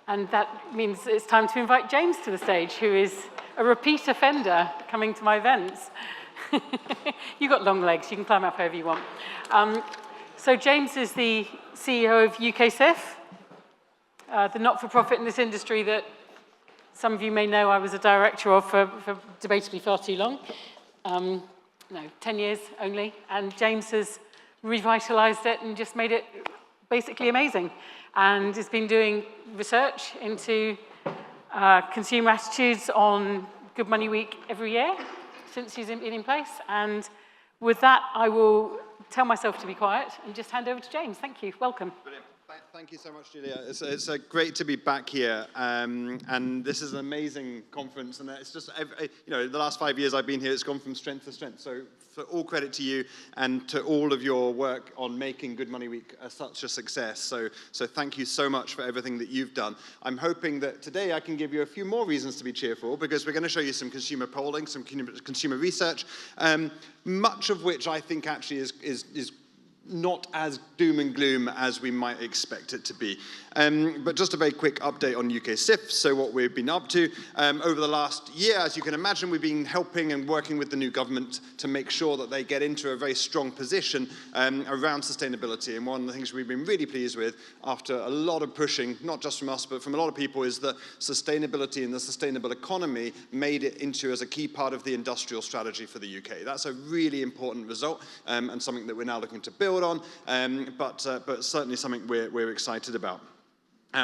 And that means it's time to invite James to the stage, who is a repeat offender coming to my events. You've got long legs, you can climb up however you want. So James is the CEO of UKSIF, the not-for-profit in this industry that some of you may know I was a director of for debatably far too long. 10 years only, and James has revitalized it and just made it basically amazing. And has been doing research into consumer attitudes on Good Money Week every year since he's been in place. And with that, I will tell myself to be quiet and just hand over to James. Thank you. Welcome. Brilliant. Thank you so much, Julia. It's great to be back here, and this is an amazing conference. And it's just, the last 5 years I've been here, it's gone from strength to strength. So, for all credit to you and to all of your work on making Good Money Week such a success. So thank you so much for everything that you've done. I'm hoping that today I can give you a few more reasons to be cheerful, because we're going to show you some consumer polling, some consumer research, much of which I think actually is not as doom and gloom as we might expect it to be. But just a very quick update on UKSIF, so what we've been up to. Over the last year, as you can imagine, we've been helping and working with the new government to make sure that they get into a very strong position around sustainability. And one of the things we've been really pleased with, after a lot of pushing, not just from us, but from a lot of people, is that sustainability and the sustainable economy made it into as a key part of the industrial strategy for the UK. That's a really important result, and something that we're now looking to build on, but certainly something we're excited about.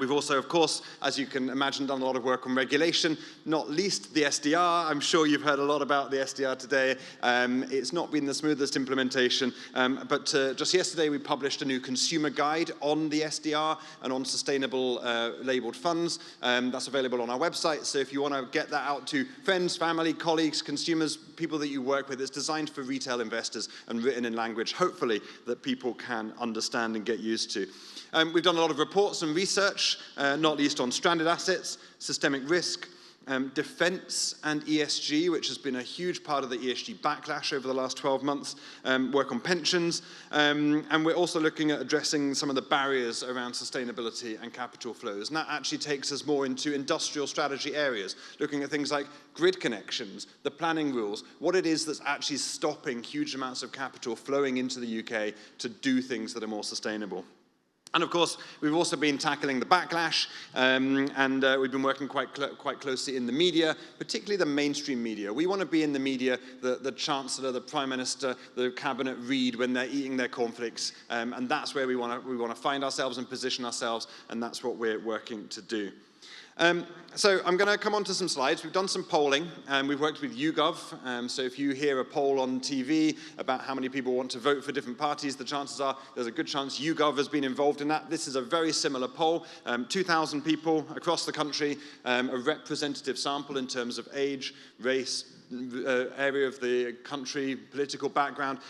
We've also, of course, as you can imagine, done a lot of work on regulation, not least the SDR. I'm sure you've heard a lot about the SDR today. It's not been the smoothest implementation, but just yesterday we published a new consumer guide on the SDR and on sustainable labeled funds. That's available on our website, so if you want to get that out to friends, family, colleagues, consumers, people that you work with, it's designed for retail investors and written in language, hopefully, that people can understand and get used to. We've done a lot of reports and research, not least on stranded assets, systemic risk, defense and ESG, which has been a huge part of the ESG backlash over the last 12 months, work on pensions, and we're also looking at addressing some of the barriers around sustainability and capital flows. And that actually takes us more into industrial strategy areas, looking at things like grid connections, the planning rules, what it is that's actually stopping huge amounts of capital flowing into the UK to do things that are more sustainable. And of course, we've also been tackling the backlash, and we've been working quite closely in the media, particularly the mainstream media. We want to be in the media that the Chancellor, the Prime Minister, the Cabinet read when they're eating their cornflakes, and that's where we want to find ourselves and position ourselves, and that's what we're working to do. So I'm going to come on to some slides. We've done some polling, and we've worked with YouGov. So if you hear a poll on TV about how many people want to vote for different parties, the chances are there's a good chance YouGov has been involved in that. This is a very similar poll. 2,000 people across the country, a representative sample in terms of age, race, area of the country, political background.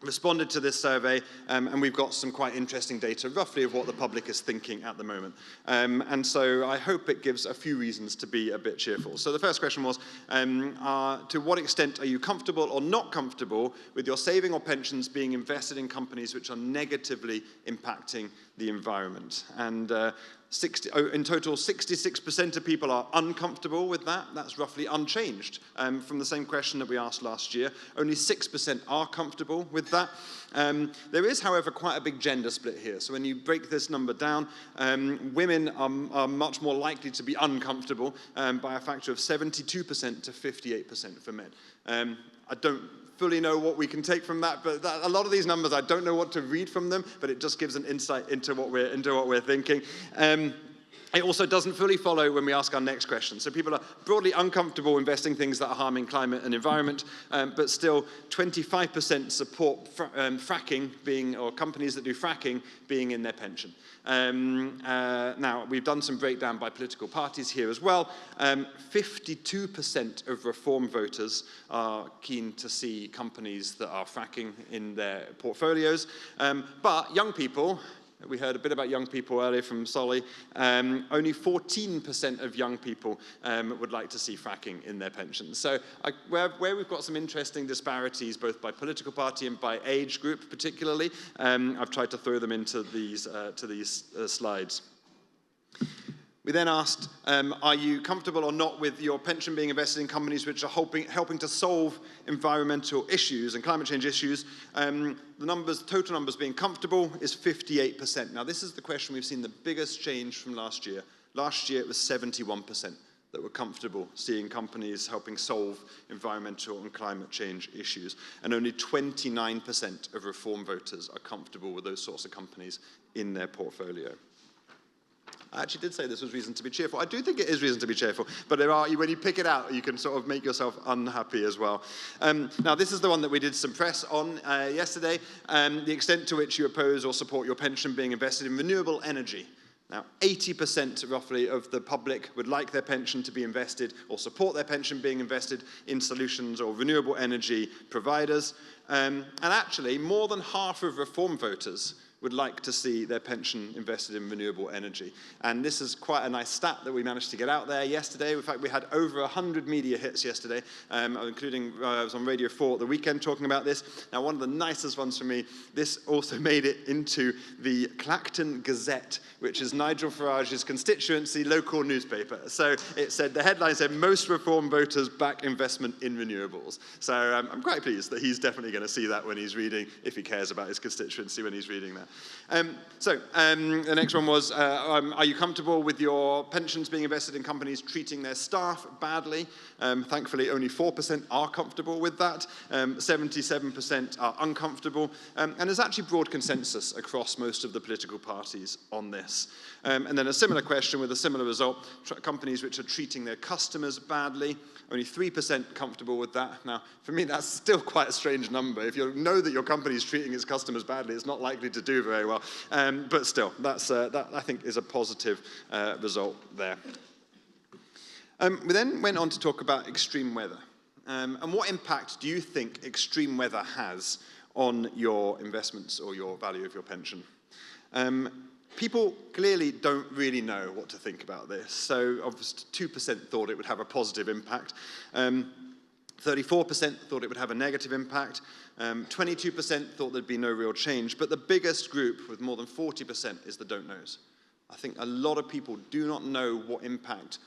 Responded to this survey, and we've got some quite interesting data, roughly, of what the public is thinking at the moment. And so I hope it gives a few reasons to be a bit cheerful. So the first question was, to what extent are you comfortable or not comfortable with your saving or pensions being invested in companies which are negatively impacting the environment? And in total, 66% of people are uncomfortable with that. That's roughly unchanged from the same question that we asked last year. Only 6% are comfortable with that. There is, however, quite a big gender split here. So when you break this number down, women are much more likely to be uncomfortable by a factor of 72% to 58% for men. I don't fully know what we can take from that, but a lot of these numbers, I don't know what to read from them, but it just gives an insight into what we're thinking. It also doesn't fully follow when we ask our next question. So people are broadly uncomfortable investing things that are harming climate and environment, but still 25% support fracking being, or companies that do fracking being in their pension. Now, we've done some breakdown by political parties here as well. 52% of Reform voters are keen to see companies that are fracking in their portfolios, but young people, we heard a bit about young people earlier from Solly. Only 14% of young people would like to see fracking in their pensions. So where we've got some interesting disparities, both by political party and by age group particularly, I've tried to throw them into these slides. We then asked, are you comfortable or not with your pension being invested in companies which are helping to solve environmental issues and climate change issues? The total numbers being comfortable is 58%. Now, this is the question we've seen the biggest change from last year. Last year, it was 71% that were comfortable seeing companies helping solve environmental and climate change issues. And only 29% of reform voters are comfortable with those sorts of companies in their portfolio. I actually did say this was reason to be cheerful. I do think it is reason to be cheerful, but when you pick it out, you can sort of make yourself unhappy as well. Now, this is the one that we did some press on yesterday, the extent to which you oppose or support your pension being invested in renewable energy. Now, 80% roughly of the public would like their pension to be invested or support their pension being invested in solutions or renewable energy providers. And actually, more than half of reform voters would like to see their pension invested in renewable energy. And this is quite a nice stat that we managed to get out there yesterday. In fact, we had over 100 media hits yesterday, including I was on Radio 4 at the weekend talking about this. Now, one of the nicest ones for me, this also made it into the Clacton Gazette, which is Nigel Farage's constituency local newspaper. So it said, the headline said, most reform voters back investment in renewables. So I'm quite pleased that he's definitely going to see that when he's reading, if he cares about his constituency when he's reading that. The next one was, are you comfortable with your pensions being invested in companies treating their staff badly? Thankfully, only 4% are comfortable with that. 77% are uncomfortable. And there's actually broad consensus across most of the political parties on this. And then a similar question with a similar result, companies which are treating their customers badly. Only 3% comfortable with that. Now, for me, that's still quite a strange number. If you know that your company is treating its customers badly, it's not likely to do very well. But still, that I think is a positive result there. We then went on to talk about extreme weather. And what impact do you think extreme weather has on your investments or your value of your pension? People clearly don't really know what to think about this. So obviously 2% thought it would have a positive impact. 34% thought it would have a negative impact. 22% thought there'd be no real change. But the biggest group, with more than 40%, is the don't knows. I think a lot of people do not know what impact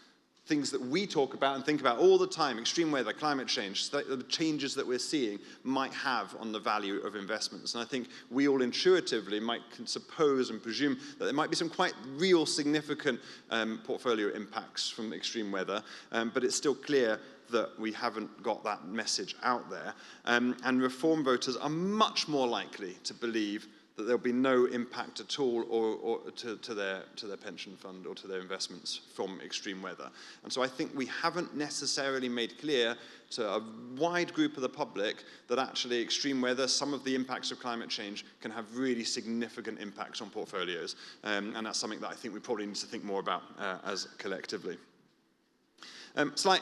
things that we talk about and think about all the time, extreme weather, climate change, the changes that we're seeing might have on the value of investments. And I think we all intuitively might suppose and presume that there might be some quite real significant portfolio impacts from extreme weather, but it's still clear that we haven't got that message out there. And reform voters are much more likely to believe that there'll be no impact at all or to their pension fund or to their investments from extreme weather. And so I think we haven't necessarily made clear to a wide group of the public that actually extreme weather, some of the impacts of climate change, can have really significant impacts on portfolios. And that's something that I think we probably need to think more about as collectively. Slight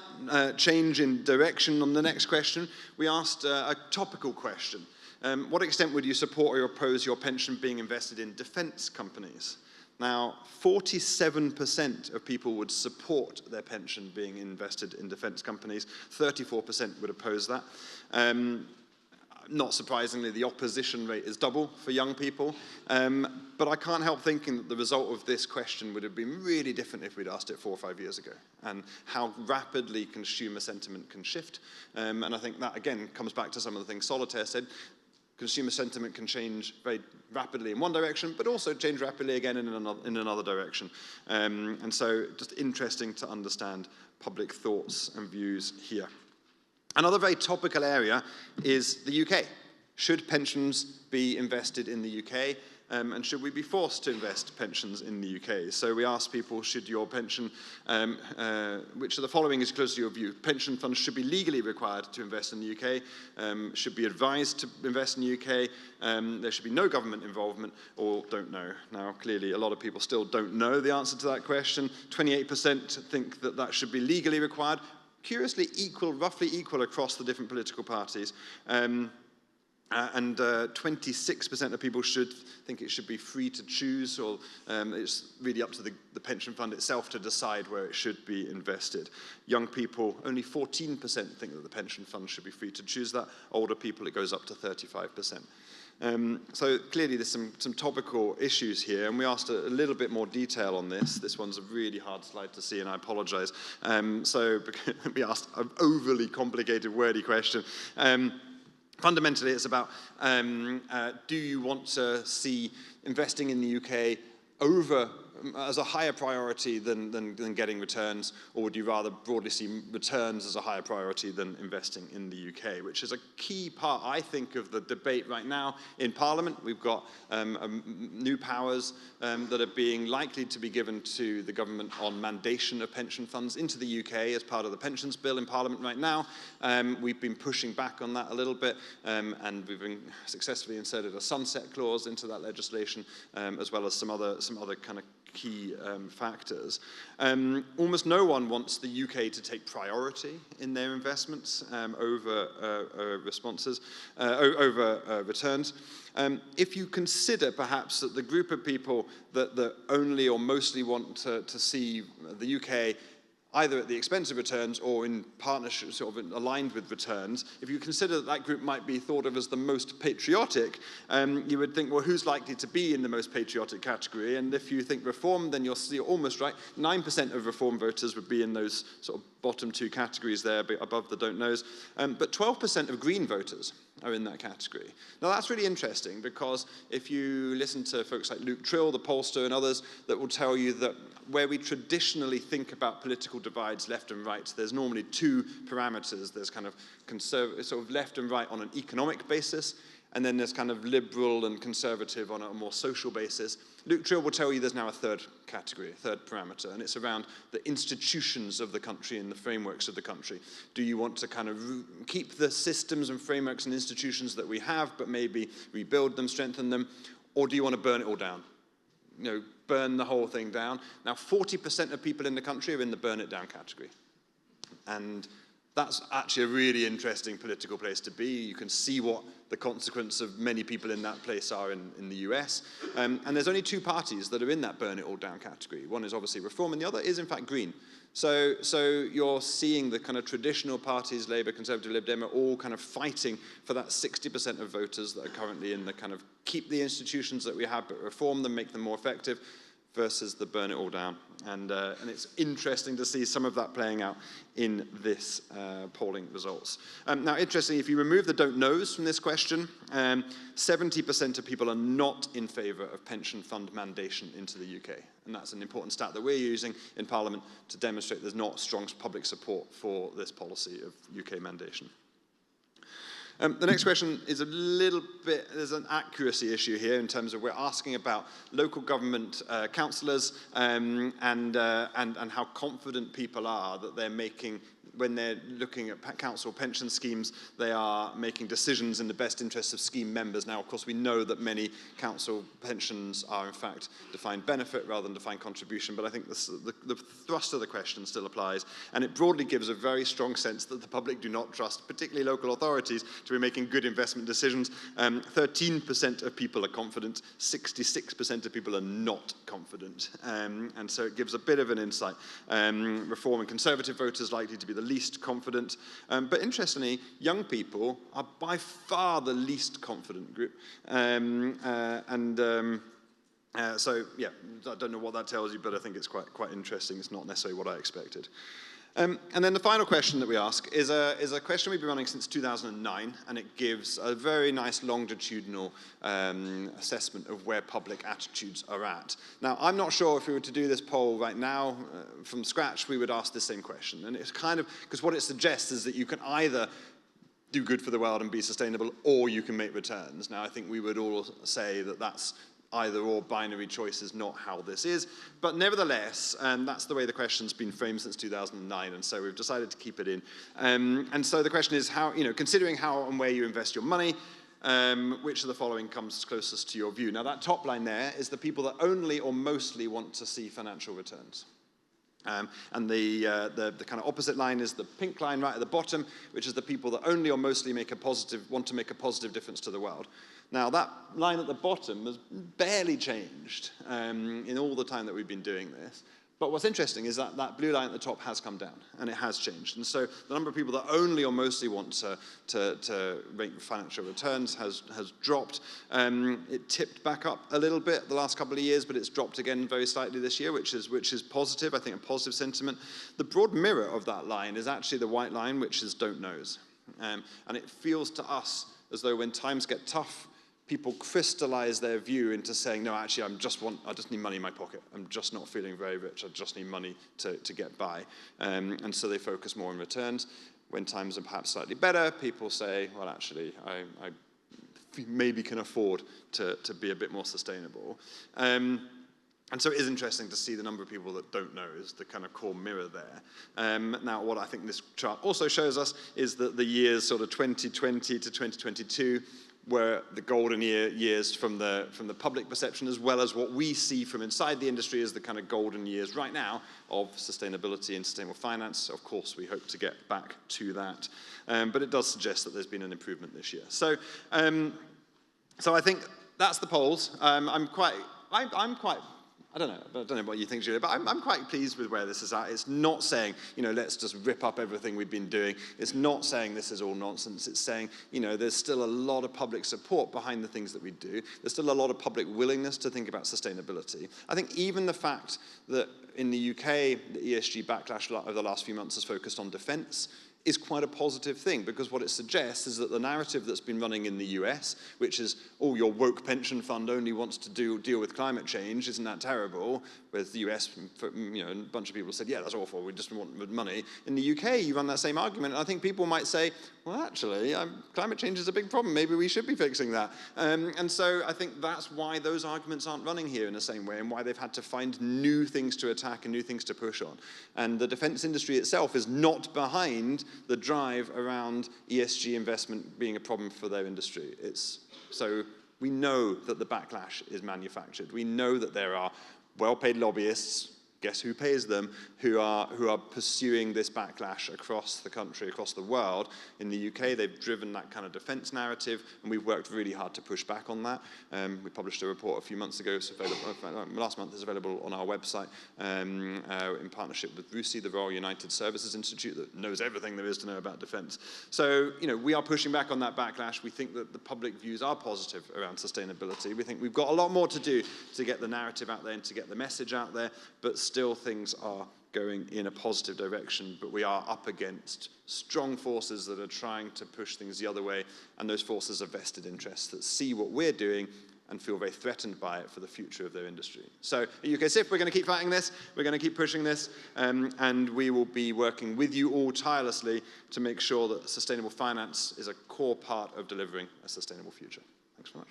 change in direction on the next question. We asked a topical question. What extent would you support or oppose your pension being invested in defense companies? Now, 47% of people would support their pension being invested in defense companies. 34% would oppose that. Not surprisingly, the opposition rate is double for young people. But I can't help thinking that the result of this question would have been really different if we'd asked it 4 or 5 years ago, and how rapidly consumer sentiment can shift. And I think that, again, comes back to some of the things Solitaire said. Consumer sentiment can change very rapidly in one direction, but also change rapidly again in another direction. And so just interesting to understand public thoughts and views here. Another very topical area is the UK. Should pensions be invested in the UK? And should we be forced to invest pensions in the UK? So we asked people, should your pension, which of the following is close to your view? Pension funds should be legally required to invest in the UK, should be advised to invest in the UK, there should be no government involvement, or don't know. Now, clearly, a lot of people still don't know the answer to that question. 28% think that that should be legally required. Curiously, roughly equal across the different political parties. And 26% of people think it should be free to choose, or it's really up to the pension fund itself to decide where it should be invested. Young people, only 14% think that the pension fund should be free to choose that. Older people, it goes up to 35%. So clearly there's some topical issues here, and we asked a little bit more detail on this. This one's a really hard slide to see, and I apologize. So we asked an overly complicated, wordy question. Fundamentally, it's about, do you want to see investing in the UK as a higher priority than getting returns, or would you rather broadly see returns as a higher priority than investing in the UK, which is a key part, I think, of the debate right now in Parliament. We've got new powers that are being likely to be given to the government on mandation of pension funds into the UK as part of the pensions bill in Parliament right now. We've been pushing back on that a little bit, and we've been successfully inserted a sunset clause into that legislation, as well as some other kind of key factors. Almost no one wants the UK to take priority in their investments over returns. If you consider perhaps that the group of people that only or mostly want to see the UK either at the expense of returns or in partnership, sort of aligned with returns, if you consider that that group might be thought of as the most patriotic, you would think, well, who's likely to be in the most patriotic category? And if you think reform, then you're almost right. 9% of reform voters would be in those sort of bottom two categories there, above the don't knows. But 12% of Green voters are in that category. Now that's really interesting, because if you listen to folks like Luke Trill, the pollster, and others, that will tell you that where we traditionally think about political divides left and right, there's normally two parameters. There's kind of sort of left and right on an economic basis, and then there's kind of liberal and conservative on a more social basis. Luke Trill will tell you there's now a third category, a third parameter, and it's around the institutions of the country and the frameworks of the country. Do you want to kind of keep the systems and frameworks and institutions that we have, but maybe rebuild them, strengthen them, or do you want to burn it all down? You know, burn the whole thing down. Now, 40% of people in the country are in the burn it down category. And that's actually a really interesting political place to be. You can see what the consequence of many people in that place are in the US. And there's only two parties that are in that burn it all down category. One is obviously Reform, and the other is, in fact, Green. So you're seeing the kind of traditional parties, Labour, Conservative, Lib Dem, are all kind of fighting for that 60% of voters that are currently in the kind of keep the institutions that we have, but reform them, make them more effective, versus the burn it all down. And it's interesting to see some of that playing out in this polling results. Now, interestingly, if you remove the don't knows from this question, 70% of people are not in favour of pension fund mandation into the UK. And that's an important stat that we're using in Parliament to demonstrate there's not strong public support for this policy of UK mandation. The next question is a little bit, there's an accuracy issue here in terms of we're asking about local government councillors and how confident people are that they're making, when they're looking at council pension schemes, they are making decisions in the best interests of scheme members. Now, of course, we know that many council pensions are, in fact, defined benefit rather than defined contribution, but I think the thrust of the question still applies, and it broadly gives a very strong sense that the public do not trust, particularly local authorities, to be making good investment decisions. 13% of people are confident, 66% of people are not confident, and so it gives a bit of an insight. Reform and Conservative voters likely to be the least confident, but interestingly, young people are by far the least confident group. So, yeah, I don't know what that tells you, but I think it's quite interesting. It's not necessarily what I expected. And then the final question that we ask is a question we've been running since 2009, and it gives a very nice longitudinal assessment of where public attitudes are at. Now, I'm not sure if we were to do this poll right now from scratch, we would ask the same question. And it's kind of, because what it suggests is that you can either do good for the world and be sustainable, or you can make returns. Now, I think we would all say that that's either or binary choice is not how this is. But nevertheless, that's the way the question's been framed since 2009, and so we've decided to keep it in. And so the question is, how, considering how and where you invest your money, which of the following comes closest to your view? Now, that top line there is the people that only or mostly want to see financial returns. And the kind of opposite line is the pink line right at the bottom, which is the people that only or mostly want to make a positive difference to the world. Now, that line at the bottom has barely changed in all the time that we've been doing this. But what's interesting is that that blue line at the top has come down, and it has changed. And so the number of people that only or mostly want to make financial returns has dropped. It tipped back up a little bit the last couple of years, but it's dropped again very slightly this year, which is positive, I think a positive sentiment. The broad mirror of that line is actually the white line, which is don't knows. And it feels to us as though when times get tough, people crystallize their view into saying, no, actually, I just need money in my pocket. I'm just not feeling very rich. I just need money to get by. And so they focus more on returns. When times are perhaps slightly better, people say, well, actually, I maybe can afford to be a bit more sustainable. And so it is interesting to see the number of people that don't know is the kind of core mirror there. Now, what I think this chart also shows us is that the years sort of 2020 to 2022 were the golden years from the public perception, as well as what we see from inside the industry as the kind of golden years right now of sustainability and sustainable finance. Of course, we hope to get back to that. But it does suggest that there's been an improvement this year. So I think that's the polls. I don't know what you think, Julia, but I'm quite pleased with where this is at. It's not saying, let's just rip up everything we've been doing. It's not saying this is all nonsense. It's saying, there's still a lot of public support behind the things that we do. There's still a lot of public willingness to think about sustainability. I think even the fact that in the UK, the ESG backlash over the last few months has focused on defense is quite a positive thing, because what it suggests is that the narrative that's been running in the US, which is, oh, your woke pension fund only wants to deal with climate change, isn't that terrible? Whereas the US, a bunch of people said, yeah, that's awful, we just want money. In the UK, you run that same argument, and I think people might say, well, actually, climate change is a big problem, maybe we should be fixing that. And so I think that's why those arguments aren't running here in the same way, and why they've had to find new things to attack and new things to push on. And the defense industry itself is not behind the drive around ESG investment being a problem for their industry. So we know that the backlash is manufactured. We know that there are well-paid lobbyists, guess who pays them, who are pursuing this backlash across the country, across the world. In the UK, they've driven that kind of defense narrative, and we've worked really hard to push back on that. We published a report a few months ago, last month, is available on our website, in partnership with RUSI, the Royal United Services Institute, that knows everything there is to know about defense. So, we are pushing back on that backlash. We think that the public views are positive around sustainability. We think we've got a lot more to do to get the narrative out there and to get the message out there, but still things are going in a positive direction, but we are up against strong forces that are trying to push things the other way, and those forces are vested interests that see what we're doing and feel very threatened by it for the future of their industry. So at UKSIF, we're going to keep fighting this, we're going to keep pushing this, and we will be working with you all tirelessly to make sure that sustainable finance is a core part of delivering a sustainable future. Thanks very much.